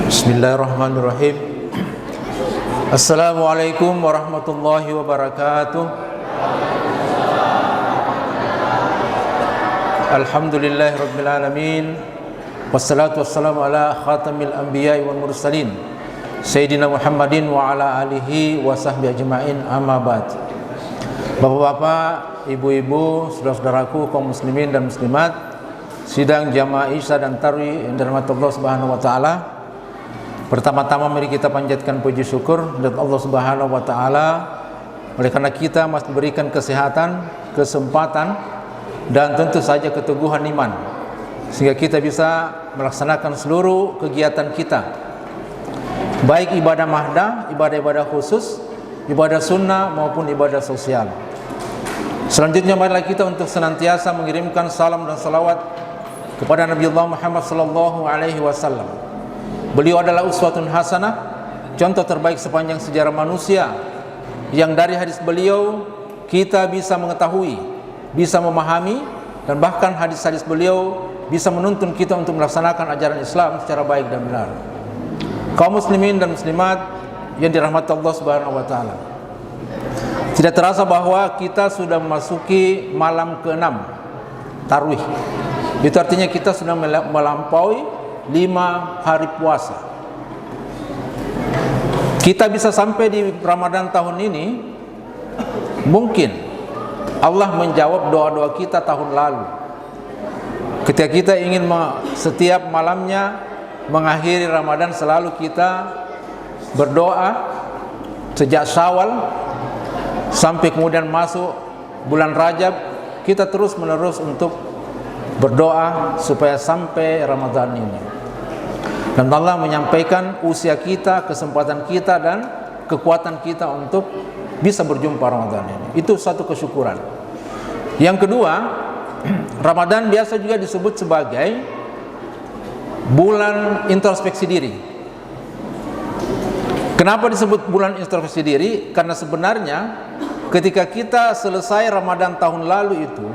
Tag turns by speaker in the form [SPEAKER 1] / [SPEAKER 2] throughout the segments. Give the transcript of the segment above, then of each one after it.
[SPEAKER 1] Bismillahirrahmanirrahim. Assalamualaikum warahmatullahi wabarakatuh. Alhamdulillahirabbil alamin. Wassalatu wassalamu ala khatamil anbiya'i wal mursalin Sayyidina Muhammadin wa ala alihi wa sahbihi ajma'in, amma ba'd. Bapak-bapak, ibu-ibu, saudara-saudaraku kaum muslimin dan muslimat, sidang jamaah Isya dan Tarawih yang dirahmati Allah Subhanahu wa taala. Pertama-tama mari kita panjatkan puji syukur kepada Allah Subhanahu wa taala oleh karena kita masih diberikan kesehatan, kesempatan dan tentu saja keteguhan iman sehingga kita bisa melaksanakan seluruh kegiatan kita, baik ibadah mahdah, ibadah-ibadah khusus, ibadah sunnah maupun ibadah sosial. Selanjutnya marilah kita untuk senantiasa mengirimkan salam dan salawat kepada Nabi Allah Muhammad sallallahu alaihi wasallam. Beliau adalah uswatun hasanah, contoh terbaik sepanjang sejarah manusia, yang dari hadis beliau kita bisa mengetahui, bisa memahami, dan bahkan hadis-hadis beliau bisa menuntun kita untuk melaksanakan ajaran Islam secara baik dan benar. Kaum muslimin dan muslimat yang dirahmati Allah Subhanahu wa taala, tidak terasa bahwa kita sudah memasuki malam ke-6 Tarawih. Itu artinya kita sudah melampaui 5 hari puasa. Kita bisa sampai di Ramadan tahun ini, mungkin Allah menjawab doa-doa kita tahun lalu ketika kita ingin setiap malamnya mengakhiri Ramadan, selalu kita berdoa sejak Syawal sampai kemudian masuk bulan Rajab. Kita terus menerus untuk berdoa supaya sampai Ramadan ini. Dan Allah menyampaikan usia kita, kesempatan kita, dan kekuatan kita untuk bisa berjumpa Ramadan ini. Itu satu kesyukuran. Yang kedua, Ramadan biasa juga disebut sebagai bulan introspeksi diri. Kenapa disebut bulan introspeksi diri? Karena sebenarnya ketika kita selesai Ramadan tahun lalu itu,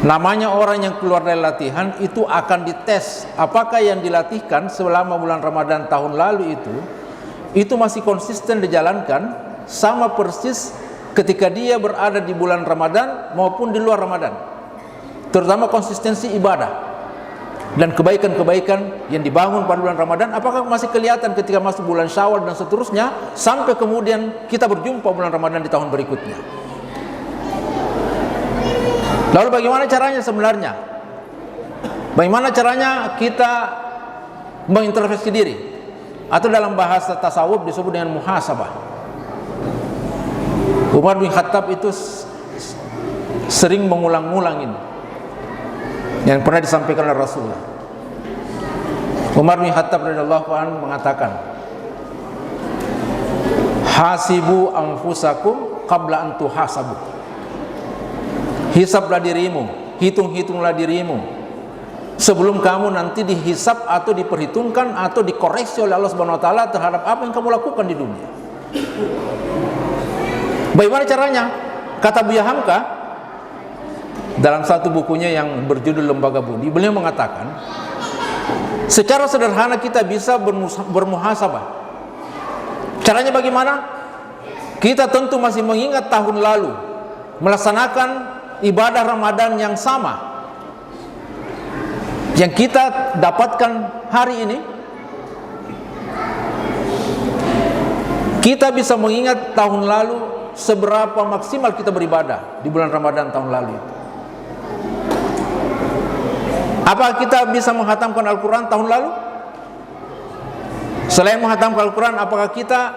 [SPEAKER 1] namanya orang yang keluar dari latihan itu akan dites apakah yang dilatihkan selama bulan Ramadan tahun lalu itu masih konsisten dijalankan sama persis ketika dia berada di bulan Ramadan maupun di luar Ramadan. Terutama konsistensi ibadah dan kebaikan-kebaikan yang dibangun pada bulan Ramadan, apakah masih kelihatan ketika masuk bulan Syawal dan seterusnya sampai kemudian kita berjumpa bulan Ramadan di tahun berikutnya. Lalu bagaimana caranya sebenarnya? Bagaimana caranya kita mengintrospeksi diri? Atau dalam bahasa tasawuf disebut dengan muhasabah. Umar bin Khattab itu sering mengulang-ulang ini yang pernah disampaikan oleh Rasulullah. Umar bin Khattab radhiyallahu anhu mengatakan, "Hasibu anfusakum qabla an tuhasabu." Hisablah dirimu, hitung-hitunglah dirimu sebelum kamu nanti dihisab atau diperhitungkan atau dikoreksi oleh Allah Subhanahu wa taala terhadap apa yang kamu lakukan di dunia. Bagaimana caranya? Kata Buya Hamka dalam satu bukunya yang berjudul Lembaga Budi, beliau mengatakan, secara sederhana kita bisa bermuhasabah. Caranya bagaimana? Kita tentu masih mengingat tahun lalu melaksanakan ibadah Ramadan yang sama yang kita dapatkan hari ini. Kita bisa mengingat tahun lalu seberapa maksimal kita beribadah di bulan Ramadan tahun lalu. Apa kita bisa menghatamkan Al-Quran tahun lalu? Selain menghatamkan Al-Quran, apakah kita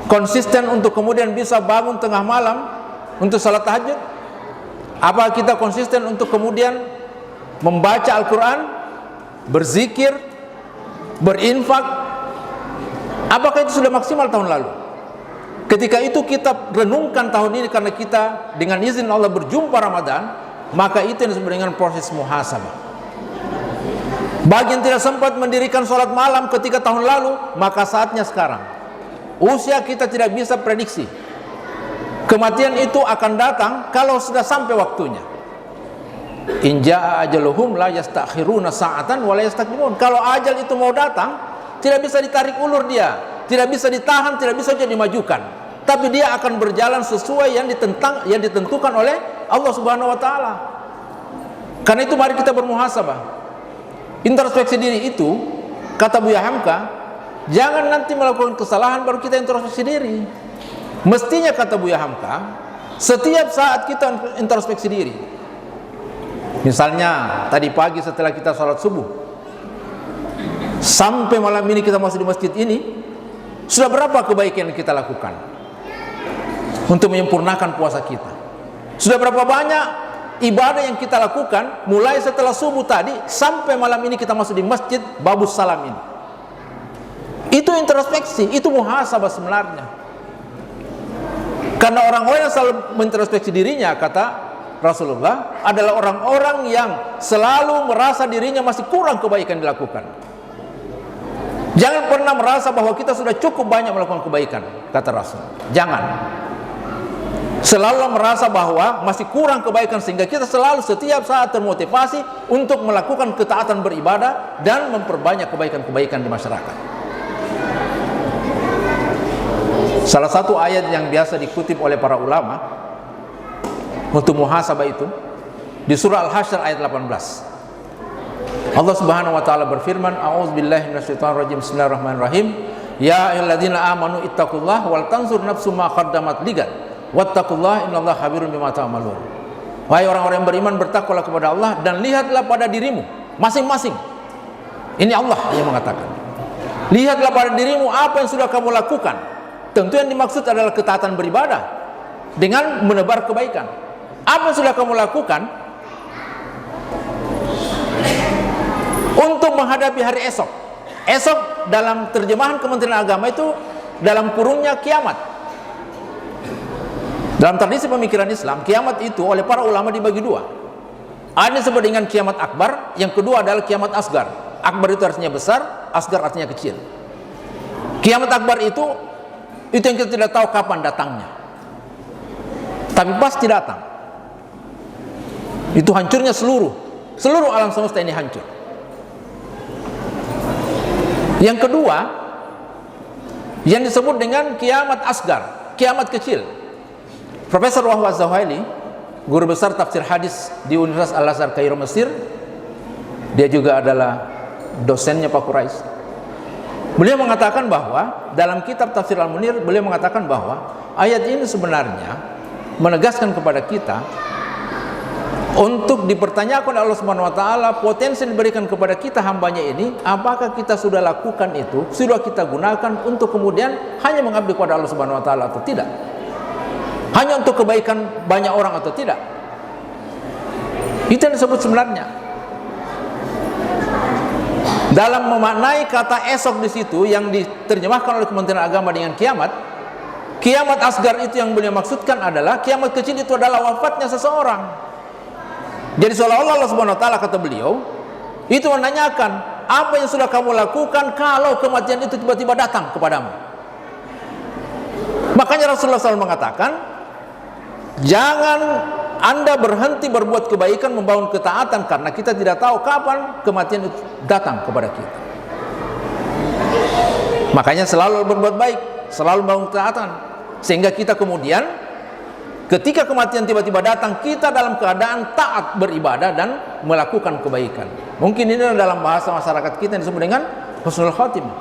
[SPEAKER 1] konsisten untuk kemudian bisa bangun tengah malam untuk salat tahajud? Apa kita konsisten untuk kemudian membaca Al-Quran, berzikir, berinfak? Apakah itu sudah maksimal tahun lalu? Ketika itu kita renungkan tahun ini karena kita dengan izin Allah berjumpa Ramadan, maka itu yang disebut dengan proses muhasabah. Bagi yang tidak sempat mendirikan sholat malam ketika tahun lalu, maka saatnya sekarang. Usia kita tidak bisa prediksi. Kematian itu akan datang kalau sudah sampai waktunya. In jaa ajaluhum la yastakhiruna sa'atan wa la yastaqdimun. Kalau ajal itu mau datang, tidak bisa ditarik ulur dia, tidak bisa ditahan, tidak bisa jadi dimajukan. Tapi dia akan berjalan sesuai yang ditentukan oleh Allah Subhanahu wa taala. Karena itu mari kita bermuhasabah. Introspeksi diri itu, kata Buya Hamka, jangan nanti melakukan kesalahan baru kita introspeksi diri. Mestinya kata Buya Hamka, setiap saat kita introspeksi diri. Misalnya tadi pagi setelah kita sholat subuh sampai malam ini kita masih di masjid ini, sudah berapa kebaikan yang kita lakukan untuk menyempurnakan puasa kita? Sudah berapa banyak ibadah yang kita lakukan mulai setelah subuh tadi sampai malam ini kita masuk di masjid Babus Salam ini? Itu introspeksi, itu muhasabah sebenarnya. Karena orang-orang yang selalu mengintrospeksi dirinya, kata Rasulullah, adalah orang-orang yang selalu merasa dirinya masih kurang kebaikan dilakukan. Jangan pernah merasa bahwa kita sudah cukup banyak melakukan kebaikan, kata Rasul. Jangan. Selalu merasa bahwa masih kurang kebaikan, sehingga kita selalu setiap saat termotivasi untuk melakukan ketaatan beribadah dan memperbanyak kebaikan-kebaikan di masyarakat. Salah satu ayat yang biasa dikutip oleh para ulama untuk muhasabah itu di surah Al-Hasyr ayat 18. Allah Subhanahu wa taala berfirman, a'udzubillahi minasyaitonir rajim, bismillahirrahmanirrahim. Ya ayyuhalladzina amanu ittaqullaha wal tanzur nafsum ma qaddamat ligad wattaqullaha innallaha khabirum bima ta'malun. Wahai orang-orang yang beriman, bertakwalah kepada Allah dan lihatlah pada dirimu masing-masing. Ini Allah yang mengatakan. Lihatlah pada dirimu apa yang sudah kamu lakukan. Tentu yang dimaksud adalah ketaatan beribadah dengan menebar kebaikan. Apa yang sudah kamu lakukan untuk menghadapi hari esok? Esok dalam terjemahan Kementerian Agama itu dalam kurungnya kiamat. Dalam tradisi pemikiran Islam, kiamat itu oleh para ulama dibagi dua. Ada yang disebut dengan kiamat akbar, yang kedua adalah kiamat asgar. Akbar itu artinya besar, asgar artinya kecil. Kiamat akbar itu yang kita tidak tahu kapan datangnya, tapi pasti datang. Itu hancurnya seluruh alam semesta ini hancur. Yang kedua, yang disebut dengan kiamat asgar, kiamat kecil. Profesor Wahwa Zawaili, guru besar tafsir hadis di Universitas Al-Azhar Kairo Mesir, dia juga adalah dosennya Pak Quraisy. Beliau mengatakan bahwa dalam kitab Tafsir Al-Munir, beliau mengatakan bahwa ayat ini sebenarnya menegaskan kepada kita untuk dipertanyakan oleh Allah Subhanahu wa taala potensi yang diberikan kepada kita hambanya ini, apakah kita sudah lakukan itu, sudah kita gunakan untuk kemudian hanya mengabdi kepada Allah Subhanahu wa taala atau tidak? Hanya untuk kebaikan banyak orang atau tidak? Itu yang disebut sebenarnya. Dalam memaknai kata esok di situ yang diterjemahkan oleh Kementerian Agama dengan kiamat, kiamat asgar itu yang beliau maksudkan adalah kiamat kecil itu adalah wafatnya seseorang. Jadi seolah-olah Allah Subhanahu wa taala, kata beliau, itu menanyakan, apa yang sudah kamu lakukan kalau kematian itu tiba-tiba datang kepadamu? Makanya Rasulullah SAW mengatakan, jangan Anda berhenti berbuat kebaikan, membangun ketaatan, karena kita tidak tahu kapan kematian itu datang kepada kita. Makanya selalu berbuat baik, selalu membangun ketaatan, sehingga kita kemudian ketika kematian tiba-tiba datang, kita dalam keadaan taat beribadah dan melakukan kebaikan. Mungkin ini dalam bahasa masyarakat kita yang disebut dengan husnul khotimah.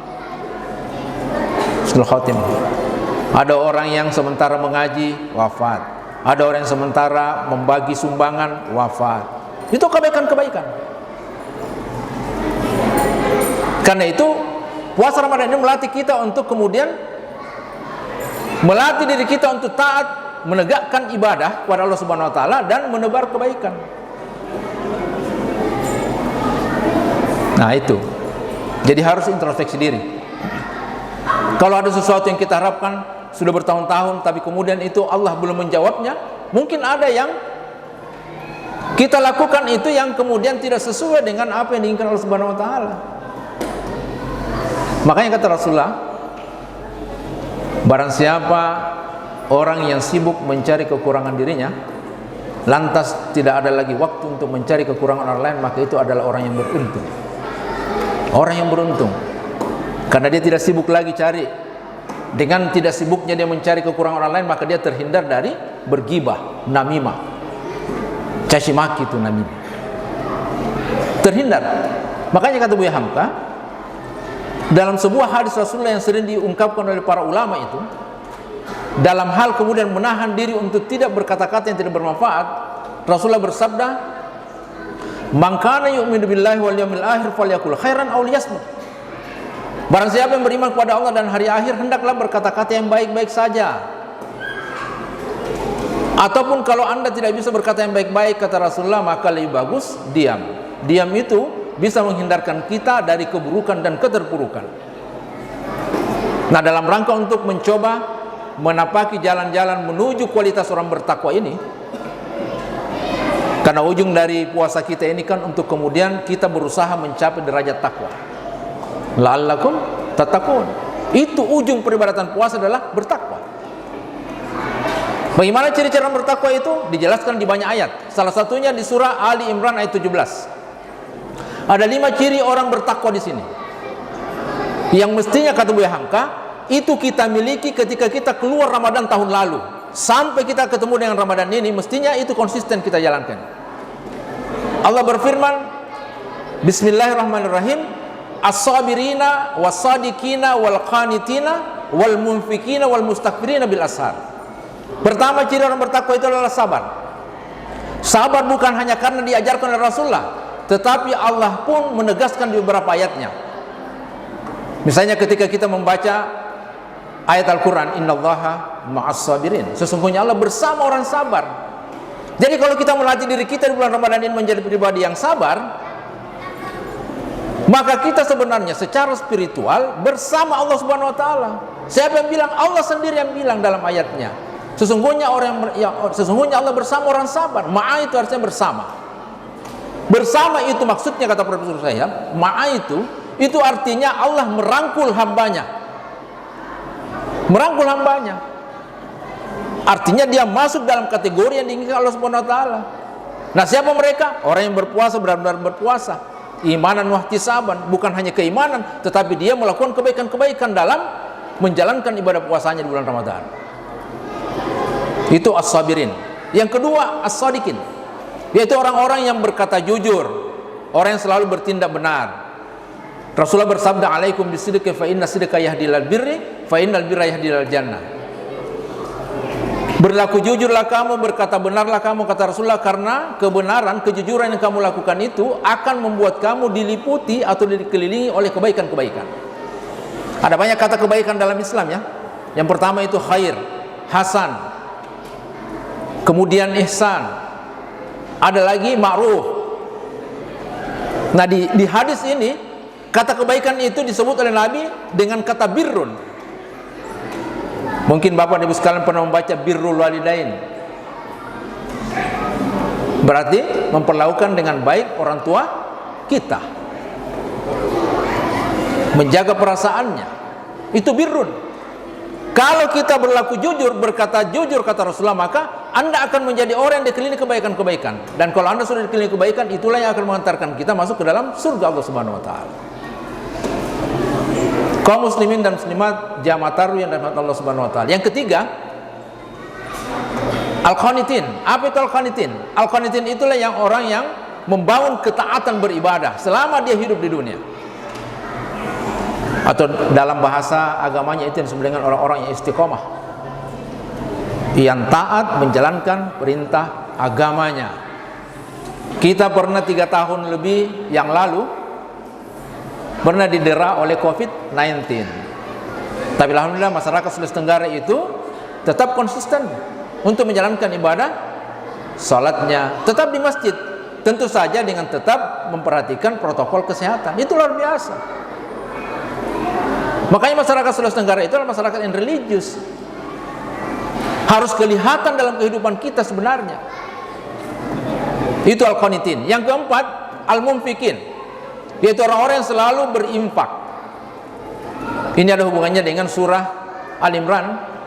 [SPEAKER 1] Husnul khotimah. Ada orang yang sementara mengaji, wafat. Ada orang yang sementara membagi sumbangan, wafat. Itu kebaikan-kebaikan. Karena itu puasa Ramadan ini melatih kita untuk kemudian melatih diri kita untuk taat, menegakkan ibadah kepada Allah Subhanahu wa taala dan menebar kebaikan. Nah, itu. Jadi harus introspeksi diri. Kalau ada sesuatu yang kita harapkan sudah bertahun-tahun tapi kemudian itu Allah belum menjawabnya, mungkin ada yang kita lakukan itu yang kemudian tidak sesuai dengan apa yang diinginkan Allah Subhanahu wa taala. Makanya kata Rasulullah, barang siapa orang yang sibuk mencari kekurangan dirinya, lantas tidak ada lagi waktu untuk mencari kekurangan orang lain, maka itu adalah orang yang beruntung. Orang yang beruntung, karena dia tidak sibuk lagi cari. Dengan tidak sibuknya dia mencari kekurangan orang lain, maka dia terhindar dari bergibah, namimah, caci maki, itu namimah, terhindar. Makanya kata Buya Hamka, dalam sebuah hadis Rasulullah yang sering diungkapkan oleh para ulama itu, dalam hal kemudian menahan diri untuk tidak berkata-kata yang tidak bermanfaat, Rasulullah bersabda, "Man kana yu'minu billahi wal yawmil akhir falyakul khairan aw liyasmut." Barang siapa yang beriman kepada Allah dan hari akhir, hendaklah berkata-kata yang baik-baik saja. Ataupun kalau anda tidak bisa berkata yang baik-baik, kata Rasulullah, maka lebih bagus diam. Diam itu bisa menghindarkan kita dari keburukan dan keterpurukan. Nah, dalam rangka untuk mencoba menapaki jalan-jalan menuju kualitas orang bertakwa ini, karena ujung dari puasa kita ini kan untuk kemudian kita berusaha mencapai derajat takwa, la'allakum tattaqun. Itu ujung peribadatan puasa adalah bertakwa. Bagaimana ciri-ciri orang bertakwa itu? Dijelaskan di banyak ayat. Salah satunya di surah Ali Imran ayat 17. Ada 5 ciri orang bertakwa di sini, yang mestinya kata Buya Hamka itu kita miliki ketika kita keluar Ramadan tahun lalu sampai kita ketemu dengan Ramadan ini, mestinya itu konsisten kita jalankan. Allah berfirman, Bismillahirrahmanirrahim, as-sabirina was-sadiqina wal-qanitina wal-munfikina wal-mustakbirina bil ashar. Pertama ciri orang bertakwa itu adalah sabar. Sabar bukan hanya karena diajarkan oleh Rasulullah, tetapi Allah pun menegaskan di beberapa ayatnya. Misalnya ketika kita membaca ayat Al-Quran, innallaha ma'as-sabirin, sesungguhnya Allah bersama orang sabar. Jadi kalau kita melatih diri kita di bulan Ramadan ini menjadi pribadi yang sabar, maka kita sebenarnya secara spiritual bersama Allah Subhanahu wa taala. Siapa yang bilang? Allah sendiri yang bilang dalam ayatnya. Sesungguhnya sesungguhnya Allah bersama orang sabar. Ma'a itu artinya bersama. Bersama itu maksudnya, kata Profesor saya, ma'a itu artinya Allah merangkul hambanya. Merangkul hambanya. Artinya dia masuk dalam kategori yang diinginkan Allah Subhanahu wa taala. Nah, siapa mereka? Orang yang berpuasa benar-benar berpuasa. Imanan wahtisaban, bukan hanya keimanan, tetapi dia melakukan kebaikan-kebaikan dalam menjalankan ibadah puasanya di bulan Ramadan. Itu as-sabirin. Yang kedua, as-sadiqin, yaitu orang-orang yang berkata jujur, orang yang selalu bertindak benar. Rasulullah bersabda, alaikum bisidqi fa inna sidqa yahdi ilal birri fa innal birra yahdi ilal jannah. Berlaku jujurlah kamu, berkata benarlah kamu, kata Rasulullah, karena kebenaran, kejujuran yang kamu lakukan itu akan membuat kamu diliputi atau dikelilingi oleh kebaikan-kebaikan. Ada banyak kata kebaikan dalam Islam ya. Yang pertama itu khair, hasan, kemudian ihsan, ada lagi ma'ruf. Nah, di hadis ini kata kebaikan itu disebut oleh Nabi dengan kata birrun. Mungkin Bapak dan Ibu sekalian pernah membaca birrul walidain. Berarti memperlakukan dengan baik orang tua kita, menjaga perasaannya, itu birrun. Kalau kita berlaku jujur, berkata jujur, kata Rasulullah, maka Anda akan menjadi orang yang dikelilingi kebaikan-kebaikan. Dan kalau Anda sudah dikelilingi kebaikan, itulah yang akan mengantarkan kita masuk ke dalam surga Allah Subhanahu wa taala. Kaum muslimin dan muslimat jamaah tarawih yang dirahmati Allah Subhanahu wa taala. Yang ketiga, al-qanitin. Apa itu al-qanitin? Al-qanitin itulah yang orang yang membangun ketaatan beribadah selama dia hidup di dunia. Atau dalam bahasa agamanya itu yang disebut dengan orang-orang yang istiqomah, yang taat menjalankan perintah agamanya. Kita pernah 3 tahun lebih yang lalu pernah didera oleh COVID-19. Tapi alhamdulillah masyarakat Sulawesi Tenggara itu tetap konsisten untuk menjalankan ibadah salatnya, tetap di masjid, tentu saja dengan tetap memperhatikan protokol kesehatan. Itu luar biasa. Makanya masyarakat Sulawesi Tenggara itu adalah masyarakat yang religius. Harus kelihatan dalam kehidupan kita sebenarnya. Itu al-qanitin. Yang keempat, al-munfikin, yaitu orang-orang yang selalu berinfak. Ini ada hubungannya dengan surah Al-Imran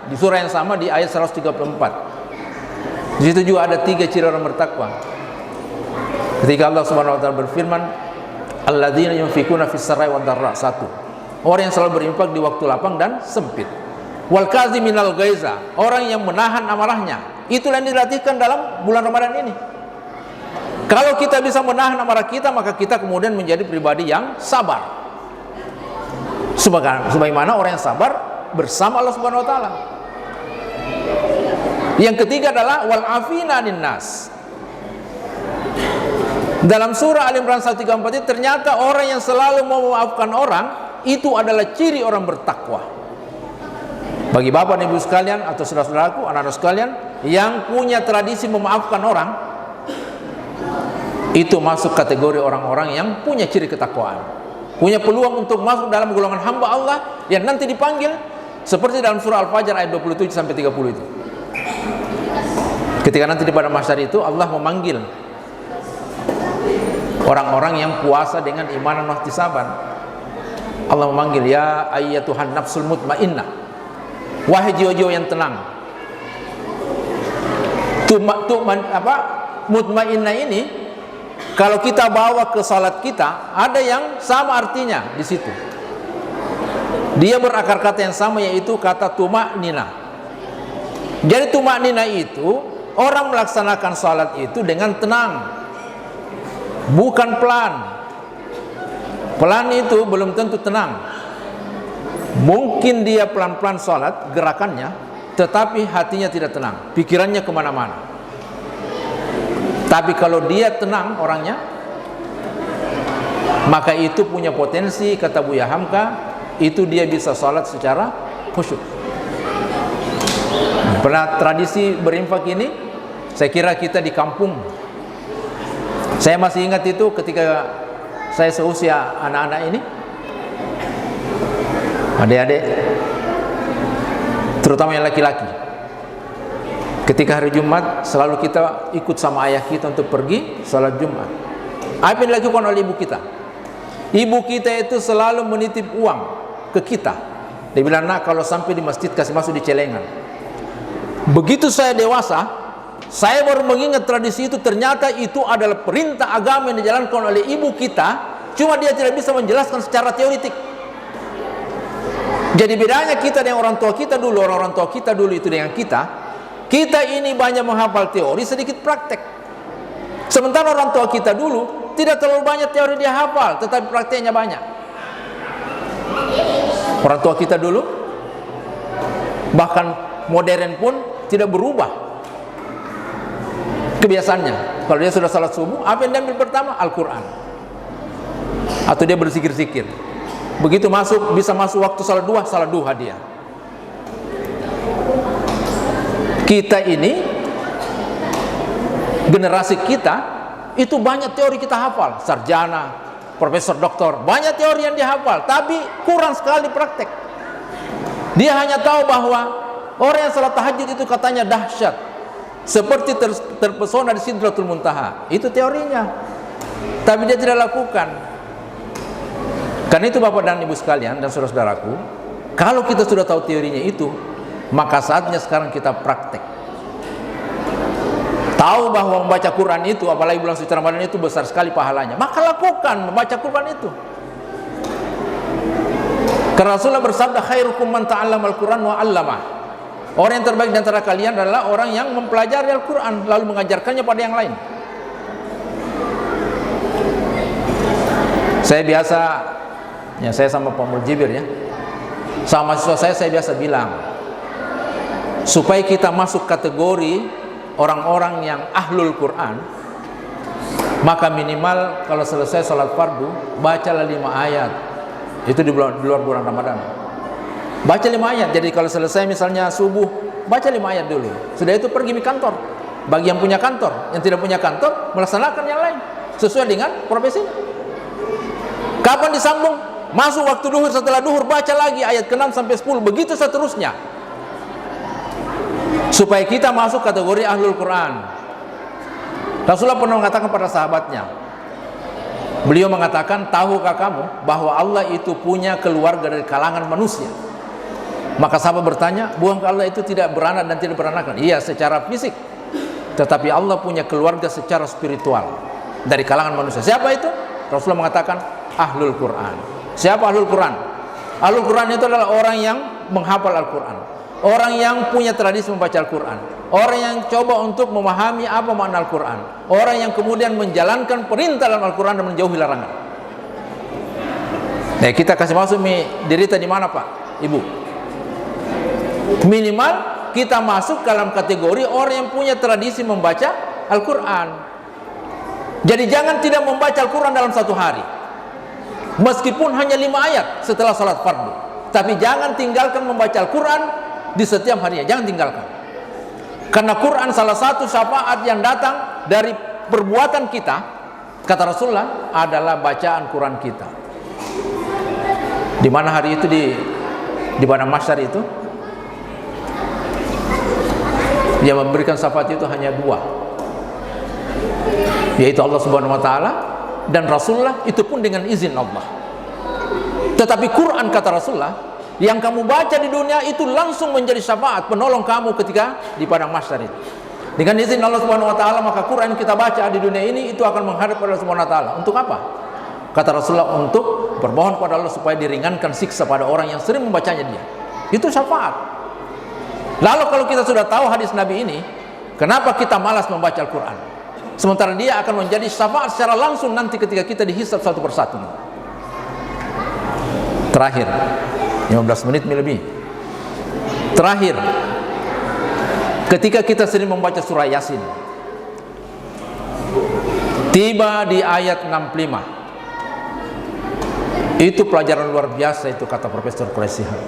[SPEAKER 1] di surah yang sama di ayat 134. Di situ juga ada 3 ciri orang bertakwa. Ketika Allah Subhanahu wa taala berfirman, alladzina yunfikuna fis sarai wad dharra. 1, orang yang selalu berinfak di waktu lapang dan sempit. Wal kaziminal ghaiza, orang yang menahan amarahnya. Itulah yang dilatihkan dalam bulan Ramadan ini. Kalau kita bisa menahan amarah kita, maka kita kemudian menjadi pribadi yang sabar. Sebagaimana orang yang sabar bersama Allah Subhanahu wa taala. Yang ketiga adalah wal afina 'anil nas. Dalam surah Al-Imran 134 itu ternyata orang yang selalu mau memaafkan orang itu adalah ciri orang bertakwa. Bagi bapak dan ibu sekalian atau saudara-saudaraku, anak-anak sekalian yang punya tradisi memaafkan orang, itu masuk kategori orang-orang yang punya ciri ketakwaan, punya peluang untuk masuk dalam golongan hamba Allah yang nanti dipanggil seperti dalam surah Al-Fajr ayat 27 sampai 30 itu. Ketika nanti di padang mahsyar itu Allah memanggil orang-orang yang puasa dengan iman dan ihtisaban. Allah memanggil, ya ayyatuhan nafsul mutmainnah, wahai jiwa-jiwa yang tenang. Mutmainnah ini kalau kita bawa ke salat kita, ada yang sama artinya di situ. Dia berakar kata yang sama, yaitu kata tumakninah. Jadi tumakninah itu orang melaksanakan salat itu dengan tenang, bukan pelan. Pelan itu belum tentu tenang. Mungkin dia pelan-pelan salat gerakannya, tetapi hatinya tidak tenang, pikirannya kemana-mana. Tapi kalau dia tenang orangnya, maka itu punya potensi, kata Buya Hamka, itu dia bisa salat secara khusyuk. Pernah tradisi berinfak ini, saya kira kita di kampung. Saya masih ingat itu ketika saya seusia anak-anak ini, adik-adik, terutama yang laki-laki. Ketika hari Jumat selalu kita ikut sama ayah kita untuk pergi salat Jumat. Apa yang dilakukan oleh ibu kita? Ibu kita itu selalu menitip uang ke kita. Dia bilang, nak, kalau sampai di masjid kasih masuk di celengan. Begitu saya dewasa, saya baru mengingat tradisi itu. Ternyata itu adalah perintah agama yang dijalankan oleh ibu kita. Cuma dia tidak bisa menjelaskan secara teoritik. Jadi bedanya kita dengan orang tua kita dulu, orang-orang tua kita dulu itu dengan kita. Kita ini banyak menghafal teori, sedikit praktek. Sementara orang tua kita dulu tidak terlalu banyak teori dia hafal, tetapi prakteknya banyak. Orang tua kita dulu, bahkan modern pun tidak berubah kebiasaannya. Kalau dia sudah salat subuh, apa yang dia ambil pertama? Al-Quran. Atau dia berzikir-zikir. Begitu masuk, bisa masuk waktu salat duha dia. Kita ini, generasi kita, itu banyak teori kita hafal. Sarjana, profesor, doktor, banyak teori yang dihafal, tapi kurang sekali praktek. Dia hanya tahu bahwa orang yang salat tahajud itu katanya dahsyat, seperti terpesona di Sidratul Muntaha. Itu teorinya, tapi dia tidak lakukan. Karena itu Bapak dan Ibu sekalian dan saudara-saudaraku, kalau kita sudah tahu teorinya itu, maka saatnya sekarang kita praktek. Tahu bahwa membaca Quran itu, apalagi bulan suci Ramadan itu besar sekali pahalanya, maka lakukan membaca Quran itu. Karena Rasulullah bersabda, khairukum man ta'allamal Quran wa 'allamah. Orang yang terbaik di antara kalian adalah orang yang mempelajari Al-Quran lalu mengajarkannya pada yang lain. Saya biasa, ya saya sama Pak Muljibir ya, sama mahasiswa saya biasa bilang, supaya kita masuk kategori orang-orang yang ahlul Quran, maka minimal kalau selesai sholat fardu, bacalah 5 ayat. Itu di luar bulan Ramadan. Baca 5 ayat. Jadi kalau selesai misalnya subuh, baca 5 ayat dulu. Sudah itu pergi ke kantor. Bagi yang punya kantor, yang tidak punya kantor, melaksanakan yang lain sesuai dengan profesinya. Kapan disambung? Masuk waktu duhur, setelah duhur baca lagi ayat ke-6 sampai 10, begitu seterusnya. Supaya kita masuk kategori ahlul Quran. Rasulullah pernah mengatakan pada sahabatnya, beliau mengatakan, tahukah kamu bahwa Allah itu punya keluarga dari kalangan manusia? Maka sahabat bertanya, bukankah Allah itu tidak beranak dan tidak beranakan? Iya, secara fisik. Tetapi Allah punya keluarga secara spiritual dari kalangan manusia. Siapa itu? Rasulullah mengatakan Ahlul Quran. Siapa Ahlul Quran? Ahlul Quran itu adalah orang yang menghafal Al-Quran, orang yang punya tradisi membaca Al-Quran, orang yang coba untuk memahami apa makna Al-Quran, orang yang kemudian menjalankan perintah dalam Al-Quran dan menjauhi larangan. Nah, kita kasih masuk derita di mana, Pak, Ibu? Minimal kita masuk dalam kategori orang yang punya tradisi membaca Al-Quran. Jadi jangan tidak membaca Al-Quran dalam satu hari, meskipun hanya 5 ayat setelah salat fardu. Tapi jangan tinggalkan membaca Al-Quran di setiap harinya, jangan tinggalkan. Karena Quran salah satu syafaat yang datang dari perbuatan kita, kata Rasulullah, adalah bacaan Quran kita. Di mana hari itu di padang mahsyar itu yang memberikan syafaat itu hanya 2, yaitu Allah Subhanahu wa taala dan Rasulullah, itu pun dengan izin Allah. Tetapi Quran, kata Rasulullah, yang kamu baca di dunia itu langsung menjadi syafaat penolong kamu ketika di padang mahsyar itu. Dengan izin Allah Subhanahu wa taala, maka Quran yang kita baca di dunia ini itu akan menghadap pada Allah Subhanahu wa taala. Untuk apa? Kata Rasulullah, untuk bermohon pada Allah supaya diringankan siksa pada orang yang sering membacanya dia. Itu syafaat. Lalu kalau kita sudah tahu hadis Nabi ini, kenapa kita malas membaca Al-Quran? Sementara dia akan menjadi syafaat secara langsung nanti ketika kita dihisab satu persatu. Terakhir, 15 menit lebih. Terakhir, ketika kita sering membaca surah Yasin, tiba di ayat 65. Itu pelajaran luar biasa itu, kata Profesor Quraisyihan.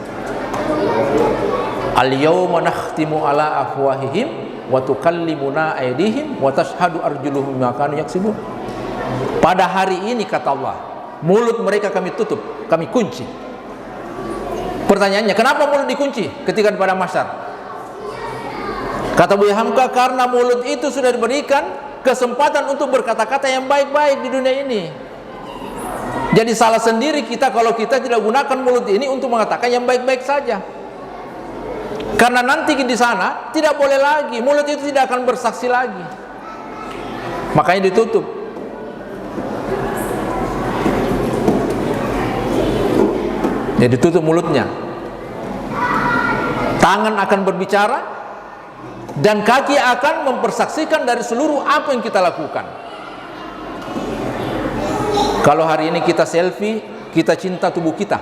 [SPEAKER 1] Al-yawma nakhtimu ala afwahihim wa tukallimuna aydihim wa tashhadu arjuluhum bima kanu yaksibun. Pada hari ini, kata Allah, mulut mereka kami tutup, kami kunci. Pertanyaannya, kenapa mulut dikunci ketika pada mahsyar? Kata Buya Hamka, karena mulut itu sudah diberikan kesempatan untuk berkata-kata yang baik-baik di dunia ini. Jadi salah sendiri kita kalau kita tidak gunakan mulut ini untuk mengatakan yang baik-baik saja. Karena nanti di sana tidak boleh lagi, mulut itu tidak akan bersaksi lagi. Makanya ditutup. Jadi tutup mulutnya. Tangan akan berbicara dan kaki akan mempersaksikan dari seluruh apa yang kita lakukan. Kalau hari ini kita selfie, kita cinta tubuh kita,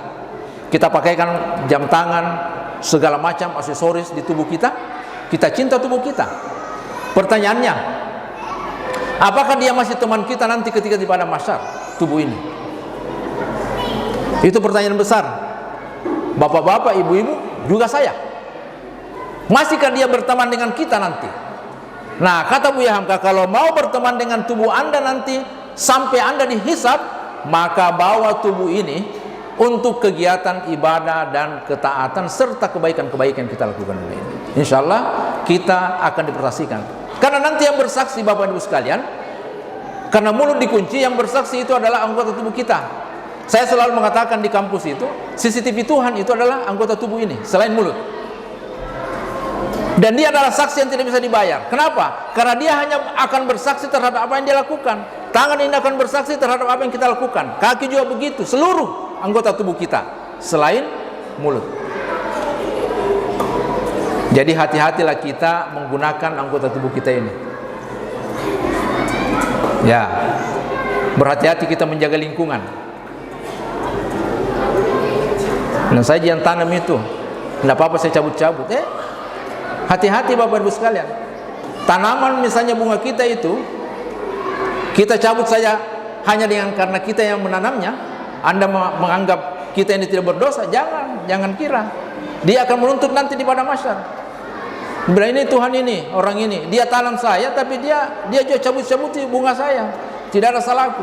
[SPEAKER 1] kita pakaikan jam tangan, segala macam aksesoris di tubuh kita, kita cinta tubuh kita. Pertanyaannya, apakah dia masih teman kita nanti ketika di padang mahsyar, tubuh ini? Itu pertanyaan besar. Bapak-bapak, ibu-ibu, juga saya. Masihkah dia berteman dengan kita nanti? Nah, kata Buya Hamka, kalau mau berteman dengan tubuh Anda nanti sampai Anda dihisab, maka bawa tubuh ini untuk kegiatan ibadah dan ketaatan serta kebaikan-kebaikan yang kita lakukan ini. Insya Allah kita akan dipersaksikan. Karena nanti yang bersaksi, Bapak Ibu sekalian, karena mulut dikunci, yang bersaksi itu adalah anggota tubuh kita. Saya selalu mengatakan di kampus itu, CCTV Tuhan itu adalah anggota tubuh ini selain mulut. Dan dia adalah saksi yang tidak bisa dibayar. Kenapa? Karena dia hanya akan bersaksi terhadap apa yang dia lakukan. Tangan ini akan bersaksi terhadap apa yang kita lakukan. Kaki juga begitu. Seluruh anggota tubuh kita selain mulut. Jadi hati-hatilah kita menggunakan anggota tubuh kita ini. Ya, berhati-hati kita menjaga lingkungan. Dan saya jangan tanam itu. Tidak apa-apa saya cabut-cabut. Hati-hati Bapak Ibu sekalian. Tanaman misalnya bunga kita itu, kita cabut saja hanya dengan karena kita yang menanamnya. Anda menganggap kita ini tidak berdosa, jangan kira. Dia akan menuntut nanti di padang mahsyar. Bila ini Tuhan ini, orang ini, dia tanam saya, tapi dia juga cabut-cabut bunga saya. Tidak ada salahku.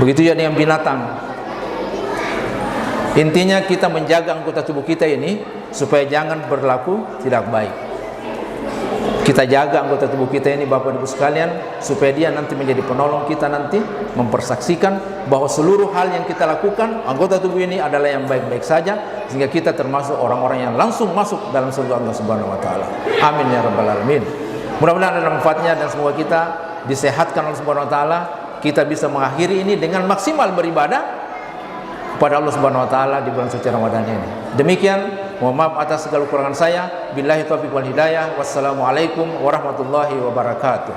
[SPEAKER 1] Begitu ya dengan binatang. Intinya kita menjaga anggota tubuh kita ini supaya jangan berlaku tidak baik. Kita jaga anggota tubuh kita ini Bapak Ibu sekalian, supaya dia nanti menjadi penolong kita, nanti mempersaksikan bahwa seluruh hal yang kita lakukan anggota tubuh ini adalah yang baik-baik saja, sehingga kita termasuk orang-orang yang langsung masuk dalam surga Allah Subhanahu wa taala. Amin ya rabbal alamin. Mudah-mudahan ada manfaatnya dan semoga kita disehatkan oleh Subhanahu wa taala, kita bisa mengakhiri ini dengan maksimal beribadah kepada Allah Subhanahu wa taala di bulan suci Ramadan ini. Demikian, mohon maaf atas segala kekurangan saya. Billahi taufiq wal hidayah. Wassalamualaikum warahmatullahi wabarakatuh.